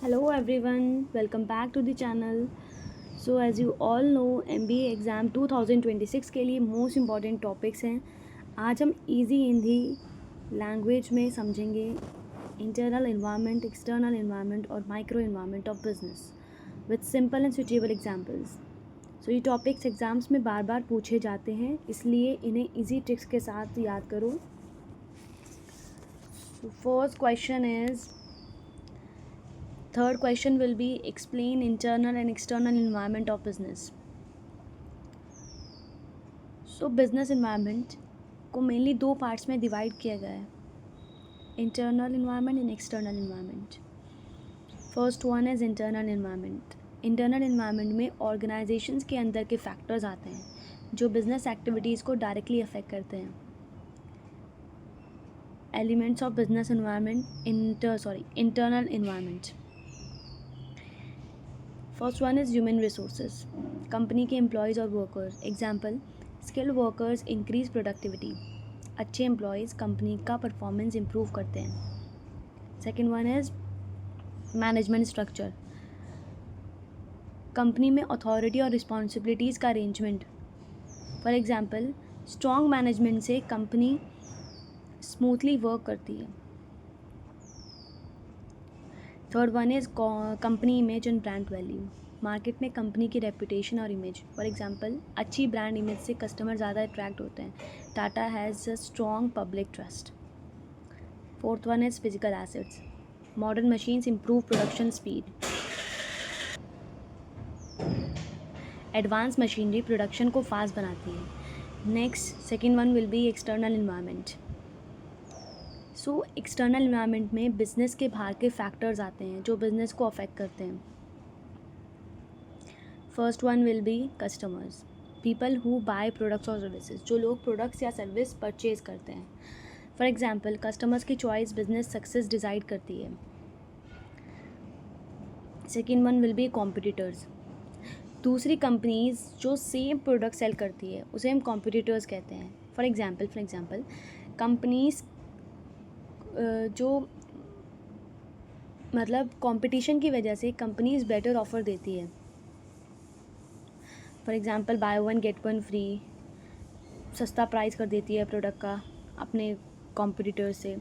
Hello everyone, welcome back to the channel. So as you all know, MBA exam 2026 के लिए most important topics हैं. आज हम easy Hindi language में समझेंगे इंटरनल इन्वायरमेंट, एक्सटर्नल इन्वायरमेंट और micro environment of business with simple and suitable examples. So ये topics exams में बार बार पूछे जाते हैं, इसलिए इन्हें इजी ट्रिक्स के साथ याद करो. First question is Third question will be explain internal and external environment of business. So business environment को mainly दो parts में divide किया गया है, internal environment and external environment. First one is internal environment. Internal environment में organizations के अंदर के factors आते हैं जो business activities को directly affect करते हैं. Elements of business environment internal environment. First one is human resources, company के एम्प्लॉयज़ और workers. Example, skilled workers increase productivity. अच्छे एम्प्लॉयज़ कंपनी का परफॉर्मेंस इम्प्रूव करते हैं. Second one is management structure, company में authority और रिस्पॉन्सिबिलिटीज़ का arrangement. For example, strong management से कंपनी स्मूथली वर्क करती है. Third one is company image and brand value, market में कंपनी की रेपुटेशन और इमेज. फॉर एग्जांपल, अच्छी ब्रांड इमेज से कस्टमर ज़्यादा अट्रैक्ट होते हैं. Tata has a strong public trust. Fourth one is physical assets, modern machines improve production speed. Advance machinery production को fast बनाती है. Next second one will B external environment. So external environment में business के बाहर के factors आते हैं जो बिज़नेस को अफेक्ट करते हैं. First one will be customers, people who buy products और सर्विसेज, जो लोग प्रोडक्ट्स या सर्विस परचेज करते हैं. फॉर एग्जांपल, कस्टमर्स की चॉइस बिजनेस सक्सेस डिसाइड करती है. Second one will be competitors, दूसरी कंपनीज जो सेम प्रोडक्ट सेल करती है उसे हम कॉम्पिटिटर्स कहते हैं. फॉर एग्जांपल कंपनीज जो मतलब कंपटीशन की वजह से कंपनीज बेटर ऑफर देती है. For example, by one get one free, सस्ता प्राइस कर देती है प्रोडक्ट का अपने कॉम्पिटिटर्स से,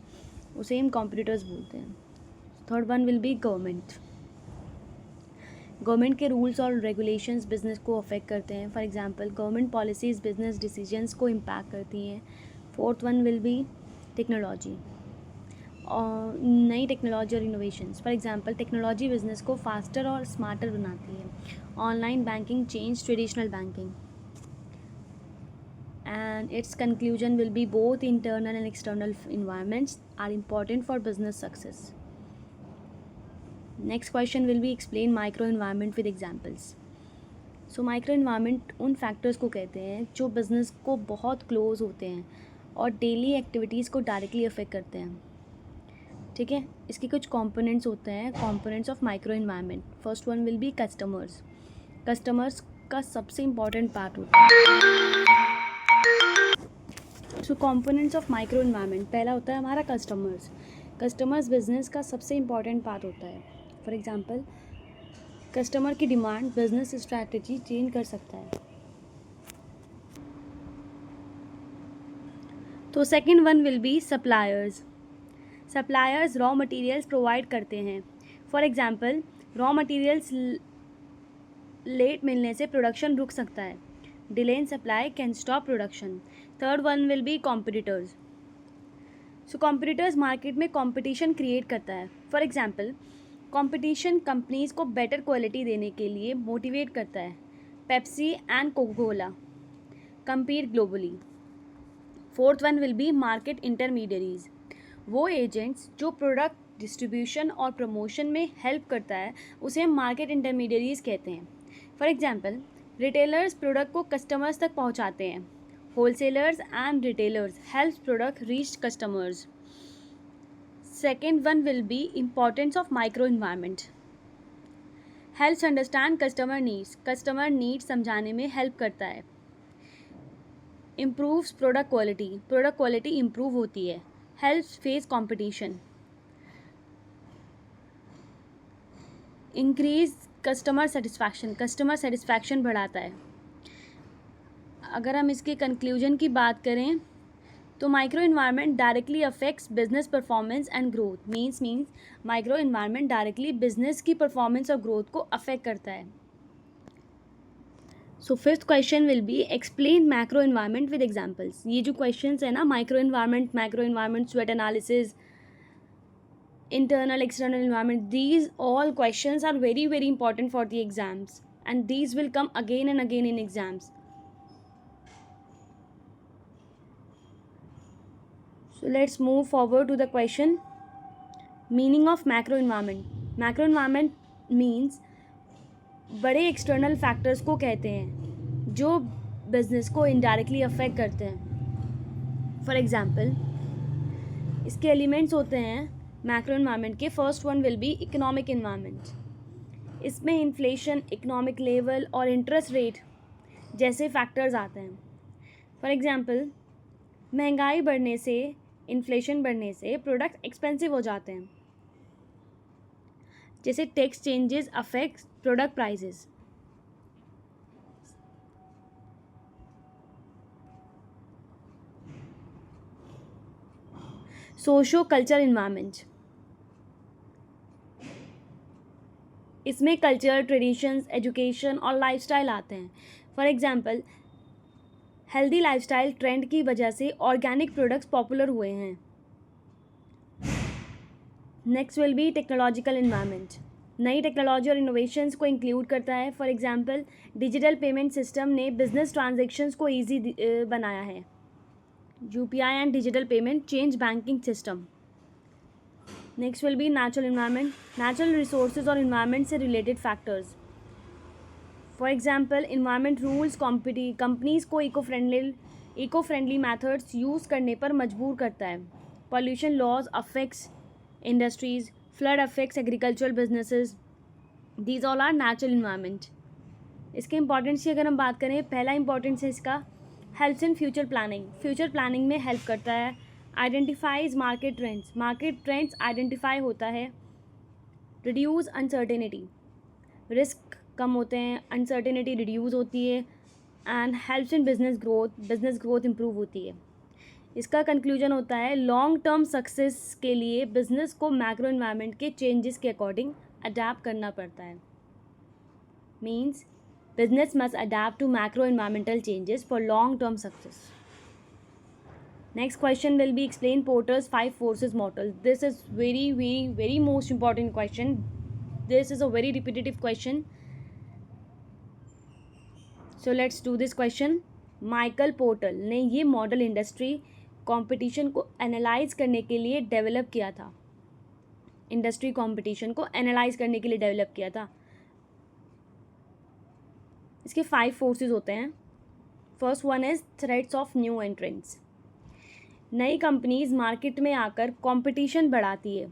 उसे हम कॉम्पिटिटर्स बोलते हैं. Third one will B government, government के रूल्स और रेगुलेशंस बिजनेस को अफेक्ट करते हैं. For example, government policies business decisions को इम्पैक्ट करती हैं. Fourth one will B technology, और नई टेक्नोलॉजी और innovations. For example, technology business को फास्टर और स्मार्टर बनाती है. Online banking change traditional banking. And its conclusion will be both internal and external environments are important for business success. Next question will be explain micro environment with examples. So micro environment उन factors को कहते हैं जो business को बहुत close होते हैं और daily activities को directly affect करते हैं. ठीक है, इसके कुछ components होते हैं, components of micro environment. First one will be customers. Customers का सबसे important part होता है. सो कंपोनेंट्स ऑफ माइक्रो इन्वायरमेंट, पहला होता है हमारा कस्टमर्स बिजनेस का सबसे इम्पॉर्टेंट पार्ट होता है. फॉर एग्जांपल, कस्टमर की डिमांड बिजनेस स्ट्रैटेजी चेंज कर सकता है. तो second one will be suppliers. Suppliers raw materials provide करते हैं. For example, raw materials late मिलने से प्रोडक्शन रुक सकता है. Delay in supply can stop production. Third one will be competitors. So competitors market में कंपटीशन क्रिएट करता है. फॉर एग्जांपल, कंपटीशन कंपनीज को बेटर क्वालिटी देने के लिए मोटिवेट करता है. Pepsi and Coca Cola compete globally. Fourth one will B market intermediaries, वो एजेंट्स जो प्रोडक्ट डिस्ट्रीब्यूशन और प्रमोशन में हेल्प करता है उसे हम मार्केट इंटरमीडियरीज कहते हैं. फॉर एग्जांपल, रिटेलर्स प्रोडक्ट को कस्टमर्स तक पहुंचाते हैं. Wholesalers and retailers help product reach customers. Second one will B importance of micro environment, helps understand customer needs समझाने में हेल्प करता है. इम्प्रूव्स प्रोडक्ट क्वालिटी इम्प्रूव होती है. Helps face competition. Increase customer satisfaction, customer satisfaction बढ़ाता है। अगर हम इसके कंक्लूजन की बात करें तो micro environment directly affects business performance and growth. Means micro environment directly business की परफॉर्मेंस और ग्रोथ को अफेक्ट करता है। So fifth question will be explain macro environment with examples. ये जो क्वेश्चंस है ना, micro environment, sweat analysis, internal external environment, these all questions are very very important for the exams, and these will come again and again in exams. So let's move forward to the question, meaning of macro environment. Macro environment means बड़े external factors को कहते हैं जो business को indirectly affect करते हैं। For example इसके elements होते हैं मैक्रो इन्वायरमेंट के। First one will be economic environment. इसमें इन्फ्लेशन, इकोनॉमिक लेवल और इंटरेस्ट रेट जैसे फैक्टर्स आते हैं। फॉर एग्जांपल महंगाई बढ़ने से, इन्फ्लेशन बढ़ने से प्रोडक्ट एक्सपेंसिव हो जाते हैं, जैसे tax changes affect product prices. Socio culture environment, इसमें कल्चर, ट्रेडिशंस, एजुकेशन और लाइफस्टाइल आते हैं। For example healthy lifestyle trend की वजह से ऑर्गेनिक प्रोडक्ट्स पॉपुलर हुए हैं। Next will B technological environment. नई टेक्नोलॉजी और इनोवेशंस को इंक्लूड करता है। For example digital payment system ने बिजनेस ट्रांजैक्शंस को ईजी बनाया है। UPI and digital payment change banking system. Next will B natural environment. Natural resources और इन्वायरमेंट से related factors. For example environment rules companies को eco friendly methods use करने पर मजबूर करता है। Pollution laws affects industries, flood affects agricultural businesses, these all are natural environment. इसके importance की अगर हम बात करें, पहला इंपॉर्टेंस है इसका helps in future planning. Future planning में हेल्प करता है। आइडेंटिफाइज मार्केट ट्रेंड्स आइडेंटिफाई होता है। रिड्यूस अनसर्टेनिटी, रिस्क कम होते हैं, अनसर्टेनिटी रिड्यूस होती है। And helps in business growth improve होती है। इसका कंक्लूजन होता है लॉन्ग टर्म सक्सेस के लिए बिजनेस को मैक्रो इन्वायरमेंट के चेंजेस के अकॉर्डिंग अडेप्ट करना पड़ता है। Means business must adapt to macro environmental changes for long term success. Next question will be explain Porter's 5 forces model. This is very most important question. This is a very repetitive question. So let's do this question. Michael porter ने ये model industry competition को analyse करने के लिए develop किया था। Industry competition को analyse करने के लिए डेवलप किया था। इसके 5 फोर्सेस होते हैं। First one is threats of new entrants. नई कंपनीज मार्केट में आकर कंपटीशन बढ़ाती है।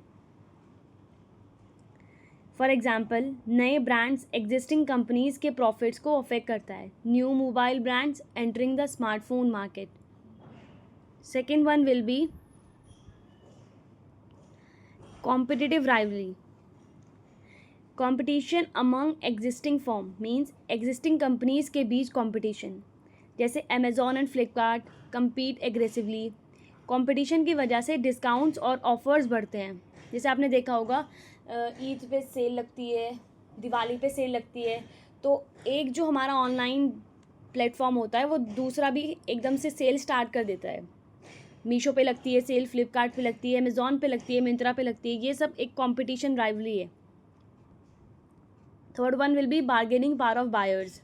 फॉर एग्जांपल नए ब्रांड्स एग्जिस्टिंग कंपनीज के प्रॉफिट्स को अफेक्ट करता है। New mobile brands entering the smartphone market. Second one will B competitive rivalry. Competition among existing firm means existing companies के बीच कंपटीशन, जैसे Amazon and Flipkart compete aggressively. Competition की वजह से discounts और ऑफर्स बढ़ते हैं। जैसे आपने देखा होगा ईद पे सेल लगती है, दिवाली पे सेल लगती है, तो एक जो हमारा ऑनलाइन प्लेटफॉर्म होता है वो दूसरा भी एकदम से सेल स्टार्ट कर देता है। मीशो पे लगती है सेल, फ्लिपकार्ट पे लगती है, अमेजॉन पे लगती है, मिंत्रा पे लगती है। ये सब एक कॉम्पिटिशन राइवलरी है। Third one will be bargaining power of buyers.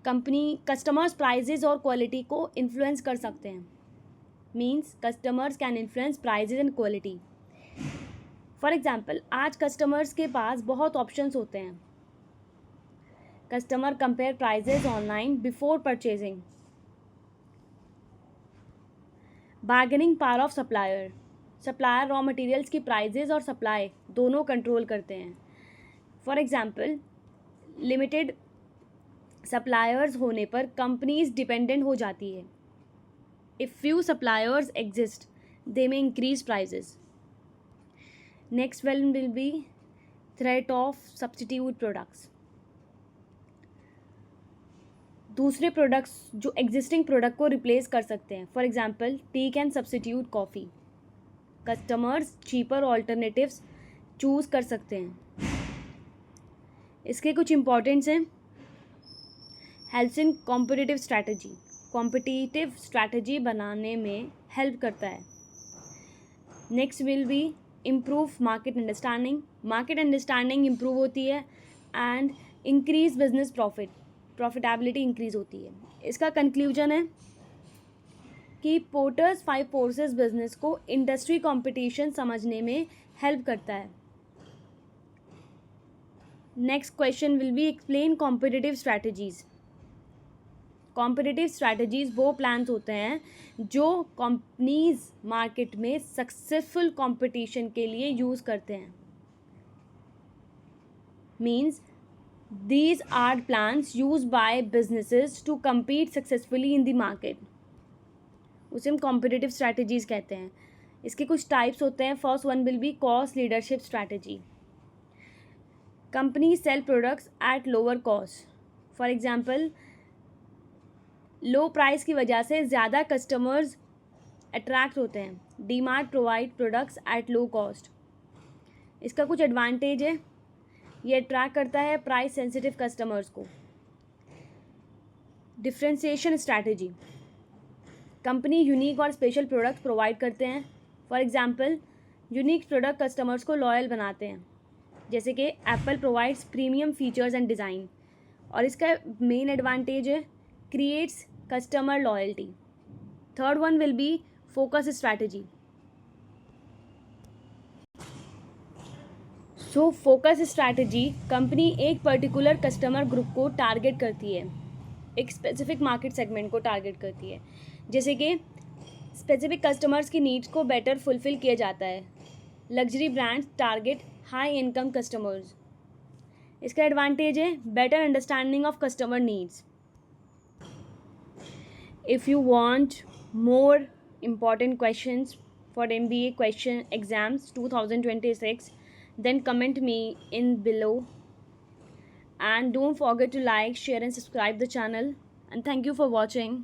Customers prices और क्वालिटी को इन्फ्लुएंस कर सकते हैं। Means customers can influence prices and quality. For example आज कस्टमर्स के पास बहुत ऑप्शंस होते हैं। Customer compare prices online before purchasing. Bargaining power of supplier raw materials की प्राइजेज और सप्लाई दोनों कंट्रोल करते हैं। फॉर एग्जाम्पल लिमिटेड सप्लायर्स होने पर कंपनीज डिपेंडेंट हो जाती है। If few suppliers exist they may increase prices. Next one will be threat of substitute products. दूसरे प्रोडक्ट्स जो एग्जिस्टिंग प्रोडक्ट को रिप्लेस कर सकते हैं, for example tea can substitute coffee. Customers cheaper alternatives choose कर सकते हैं। इसके कुछ इंपॉर्टेंट्स हैं। Helps in competitive strategy, competitive strategy बनाने में हेल्प करता है। Next will be improve market understanding, market understanding improve होती है and increase business profitability increase होती है। इसका कंक्लूजन है कि पोर्टर्स 5 फोर्सेस बिजनेस को इंडस्ट्री कंपटीशन समझने में हेल्प करता है। Next question will be explain competitive strategies. Competitive strategies वो प्लान्स होते हैं जो कंपनीज मार्केट में सक्सेसफुल कंपटीशन के लिए यूज़ करते हैं। Means these are plans used by businesses to compete successfully in the market, उसे हम कॉम्पिटिटिव स्ट्रैटेजीज कहते हैं। इसके कुछ टाइप्स होते हैं। First one will B cost leadership strategy. Company cell products at lower cost, for example low price की वजह से ज़्यादा कस्टमर्स अट्रैक्ट होते हैं। DMart provide products at low cost. इसका कुछ एडवांटेज है, ये अट्रैक्ट करता है प्राइस सेंसिटिव कस्टमर्स को। डिफ्रेंशिएशन स्ट्रैटेजी, कंपनी यूनिक और स्पेशल प्रोडक्ट प्रोवाइड करते हैं। For example unique product customers को लॉयल बनाते हैं, जैसे कि Apple provides premium features and design. और इसका मेन एडवांटेज है creates customer loyalty. Third one will B focus strategy. So focus strategy, company एक पर्टिकुलर कस्टमर ग्रुप को टारगेट करती है, एक स्पेसिफिक मार्केट सेगमेंट को टारगेट करती है, जैसे कि स्पेसिफिक कस्टमर्स की नीड्स को बेटर फुलफिल किया जाता है। Luxury brands target high income customers. इसका एडवांटेज है better understanding of customer needs. If you want more important questions for MBA question exams 2026, then comment me in below, and don't forget to like, share and subscribe the channel, and thank you for watching.